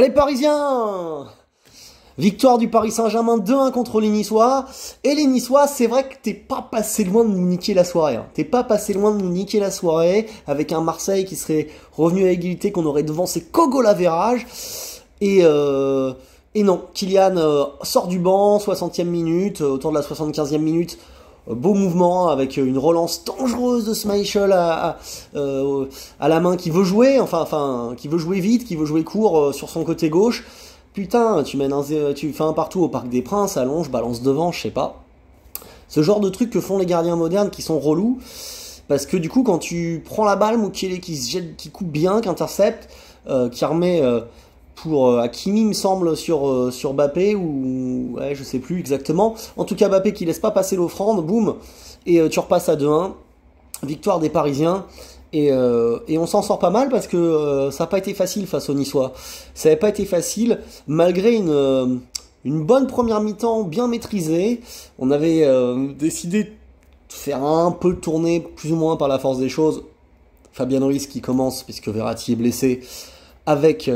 Les Parisiens! Victoire du Paris Saint-Germain 2-1 contre les Niçois. Et les Niçois, c'est vrai que t'es pas passé loin de nous niquer la soirée. T'es pas passé loin de nous niquer la soirée avec un Marseille qui serait revenu à égalité, qu'on aurait devancé qu'au lavérage. Et non, Kylian sort du banc, 60e minute, autour de la 75e minute. Beau mouvement avec une relance dangereuse de Schmeichel à la main qui veut jouer, qui veut jouer vite, qui veut jouer court sur son côté gauche. Putain, tu fais un partout au Parc des Princes, allonge, balance devant, je sais pas. Ce genre de trucs que font les gardiens modernes qui sont relous. Parce que du coup, quand tu prends la balle, Mukiele qui se jette, qui coupe bien, qui intercepte, qui remet pour Hakimi, il me semble, sur Mbappé, ou ouais, je sais plus exactement. En tout cas, Mbappé qui laisse pas passer l'offrande, boum, et tu repasses à 2-1. Victoire des Parisiens. Et on s'en sort pas mal parce que ça n'a pas été facile face aux Niçois. Ça n'avait pas été facile, malgré une bonne première mi-temps bien maîtrisée. On avait décidé de faire un peu tourner, plus ou moins par la force des choses, Fabien Ruiz qui commence, puisque Verratti est blessé, avec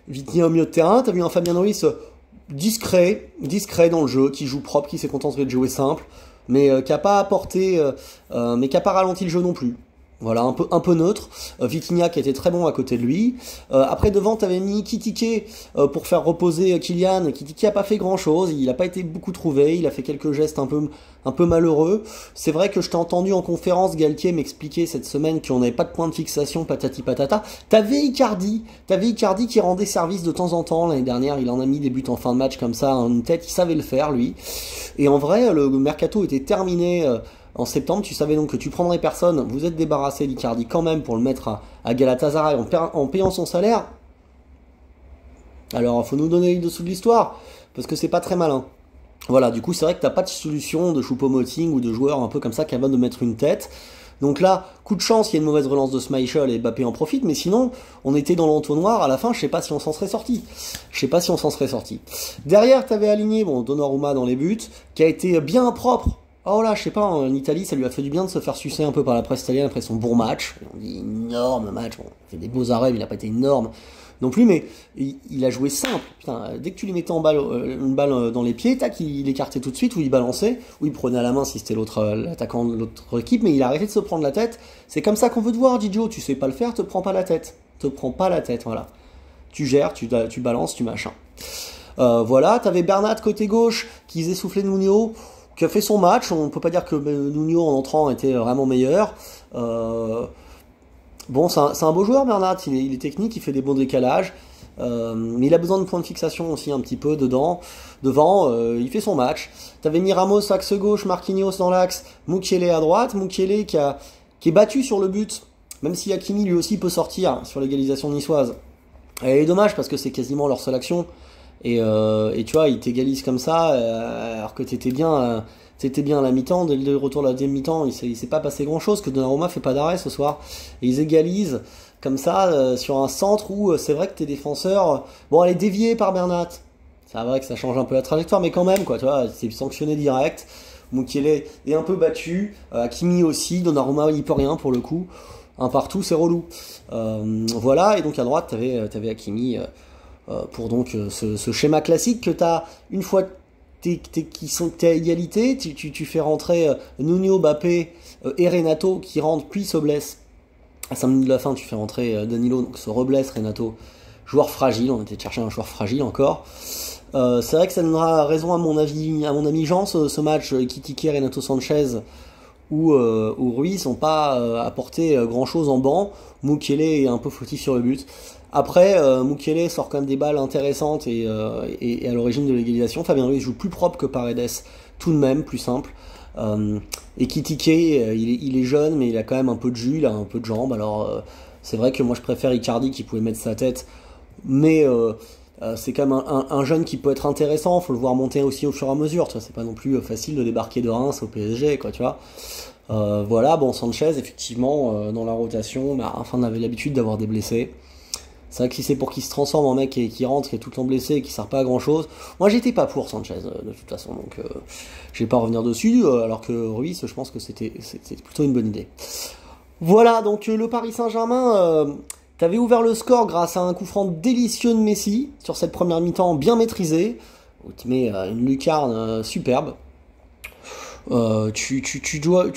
Vitinha au milieu de terrain. T'as vu un Fabien Ruiz discret dans le jeu, qui joue propre, qui s'est contenté de jouer simple, mais qui n'a pas apporté, mais qui n'a pas ralenti le jeu non plus. Voilà, un peu neutre. Vitinha qui était très bon à côté de lui. Après devant, t'avais mis Kitike pour faire reposer Kylian. Kitike a pas fait grand chose, il a pas été beaucoup trouvé, il a fait quelques gestes un peu malheureux. C'est vrai que je t'ai entendu en conférence, Galtier m'expliquer cette semaine qu'on n'avait pas de point de fixation, patati patata. T'avais Icardi qui rendait service de temps en temps. L'année dernière, il en a mis des buts en fin de match comme ça, une tête, il savait le faire lui. Et en vrai, le mercato était terminé. En septembre, tu savais donc que tu prendrais personne, vous êtes débarrassé d'Icardi quand même pour le mettre à Galatasaray en payant son salaire. Alors, il faut nous donner le dessous de l'histoire, parce que c'est pas très malin. Voilà, du coup, c'est vrai que t'as pas de solution de Choupo-Moting ou de joueur un peu comme ça capable de mettre une tête. Donc là, coup de chance, il y a une mauvaise relance de Schmeichel et Mbappé en profite, mais sinon, on était dans l'entonnoir à la fin, je sais pas si on s'en serait sorti. Derrière, t'avais aligné, Donnarumma dans les buts, qui a été bien propre. Oh là, je sais pas, en Italie, ça lui a fait du bien de se faire sucer un peu par la presse italienne après son bon match. On dit énorme match, il fait des beaux arrêts, mais il a pas été énorme non plus, mais il a joué simple. Putain, dès que tu lui mettais une balle dans les pieds, tac, il écartait tout de suite, ou il balançait, ou il prenait à la main si c'était l'attaquant de l'autre équipe, mais il a arrêté de se prendre la tête. C'est comme ça qu'on veut te voir, Didio, tu sais pas le faire, te prends pas la tête. Voilà. Tu gères, tu balances, tu machin. Voilà, t'avais Bernat côté gauche, qui faisait souffler Nuno, qui a fait son match. On peut pas dire que Nuno en entrant était vraiment meilleur. Bon, c'est un beau joueur Bernat, il est technique, il fait des bons décalages, mais il a besoin de points de fixation aussi un petit peu devant, il fait son match. T'avais mis Ramos axe gauche, Marquinhos dans l'axe, Mukiele à droite, Mukiele qui est battu sur le but, même si Hakimi lui aussi peut sortir sur l'égalisation niçoise. Et dommage parce que c'est quasiment leur seule action. Et tu vois, ils t'égalisent comme ça, alors que t'étais bien à la mi-temps, dès le retour de la deuxième mi-temps, il s'est pas passé grand-chose, que Donnarumma fait pas d'arrêt ce soir. Et ils égalisent comme ça, sur un centre où c'est vrai que tes défenseurs... Bon, elle est déviée par Bernat. C'est vrai que ça change un peu la trajectoire, mais quand même, quoi, tu vois, c'est sanctionné direct. Mukiele est un peu battu, Hakimi aussi, Donnarumma, il peut rien pour le coup. Un partout, c'est relou. Voilà, et donc à droite, t'avais Hakimi... pour donc ce schéma classique que t'as une fois t'es à égalité, tu fais rentrer Nuno, Mbappé et Renato qui rentrent puis se blessent. À 5 minutes de la fin, tu fais rentrer Danilo, donc se reblesse Renato, joueur fragile. On était chercher un joueur fragile encore. C'est vrai que ça donnera raison à mon ami Jean, ce match Kitike, Renato Sanchez où Ruiz n'ont pas apporté grand chose en banc. Mukiele est un peu fautif sur le but. Après, Mukiele sort quand même des balles intéressantes et à l'origine de l'égalisation. Fabien Ruiz joue plus propre que Paredes, tout de même, plus simple. Et Kitike, il est jeune, mais il a quand même un peu de jus, il a un peu de jambes. Alors, c'est vrai que moi je préfère Icardi qui pouvait mettre sa tête, mais c'est quand même un jeune qui peut être intéressant. Faut le voir monter aussi au fur et à mesure. Tu vois, c'est pas non plus facile de débarquer de Reims au PSG, quoi, tu vois. Voilà, bon, Sanchez, effectivement, dans la rotation, enfin, on avait l'habitude d'avoir des blessés. C'est vrai que si c'est pour qu'il se transforme en mec et qui rentre, qui est tout le temps blessé et qui sert pas à grand chose. Moi j'étais pas pour Sanchez de toute façon, donc je vais pas revenir dessus, alors que Ruiz, je pense que c'était plutôt une bonne idée. Voilà, donc le Paris Saint-Germain T'avais ouvert le score grâce à un coup franc délicieux de Messi, sur cette première mi-temps bien maîtrisée, où tu mets une lucarne superbe. Tu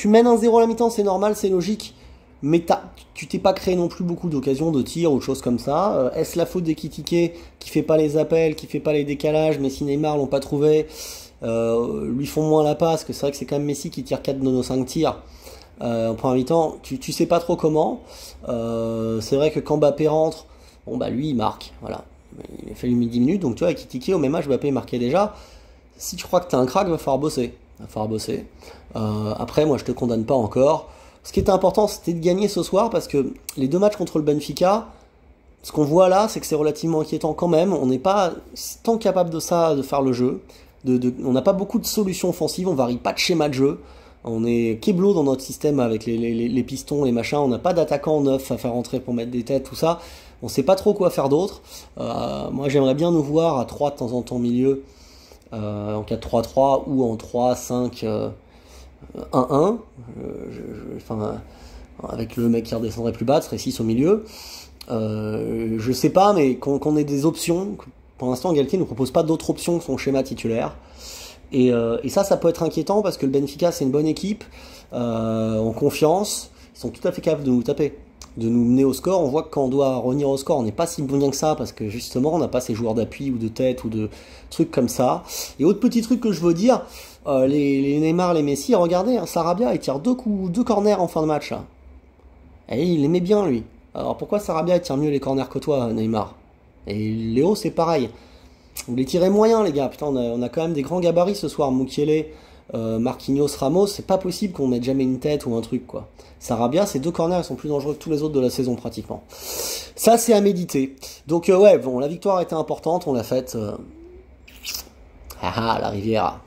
mènes 1-0 à la mi-temps, c'est normal, c'est logique, mais tu t'es pas créé non plus beaucoup d'occasions de tir ou de choses comme ça. Est-ce la faute d'Ekitike qui fait pas les appels, qui fait pas les décalages? Messi, Neymar l'ont pas trouvé, lui font moins la passe, que c'est vrai que c'est quand même Messi qui tire 4 de nos 5 tirs en première mi-temps. Tu sais pas trop comment. C'est vrai que quand Mbappé rentre, bon bah lui il marque, voilà. Il a fallu 10 minutes, donc tu vois, Ekitike au même âge, Mbappé marquait déjà. Si tu crois que t'es un crack, va falloir bosser. Après, moi, je te condamne pas encore. Ce qui était important, c'était de gagner ce soir parce que les 2 matchs contre le Benfica, ce qu'on voit là, c'est que c'est relativement inquiétant quand même. On n'est pas tant capable de ça, de faire le jeu. On n'a pas beaucoup de solutions offensives, on varie pas de schéma de jeu. On est keblo dans notre système avec les pistons, les machins. On n'a pas d'attaquant neuf à faire rentrer pour mettre des têtes, tout ça. On sait pas trop quoi faire d'autre. Moi, j'aimerais bien nous voir à 3 de temps en temps au milieu. En 4-3-3 ou en 3-5-1-1, avec le mec qui redescendrait plus bas, ce serait 6 au milieu. Je sais pas, mais qu'on ait des options. Pour l'instant, Galtier ne propose pas d'autres options que son schéma titulaire. Et ça peut être inquiétant parce que le Benfica, c'est une bonne équipe, en confiance. Ils sont tout à fait capables de nous taper, de nous mener au score. On voit que quand on doit revenir au score, on n'est pas si bon que ça parce que justement, on n'a pas ces joueurs d'appui ou de tête ou de trucs comme ça. Et autre petit truc que je veux dire, les Neymar, les Messi, regardez, hein, Sarabia, il tire 2 corners en fin de match là. Et il aimait bien lui. Alors pourquoi Sarabia il tire mieux les corners que toi, Neymar? Et Léo, c'est pareil. Vous les tirez moyen, les gars. Putain, on a quand même des grands gabarits ce soir. Mukiele, Marquinhos, Ramos, c'est pas possible qu'on mette jamais une tête ou un truc, quoi. Sarabia, ces 2 corners, ils sont plus dangereux que tous les autres de la saison, pratiquement. Ça, c'est à méditer. Donc, ouais, bon, la victoire était importante, on l'a faite. La Riviera.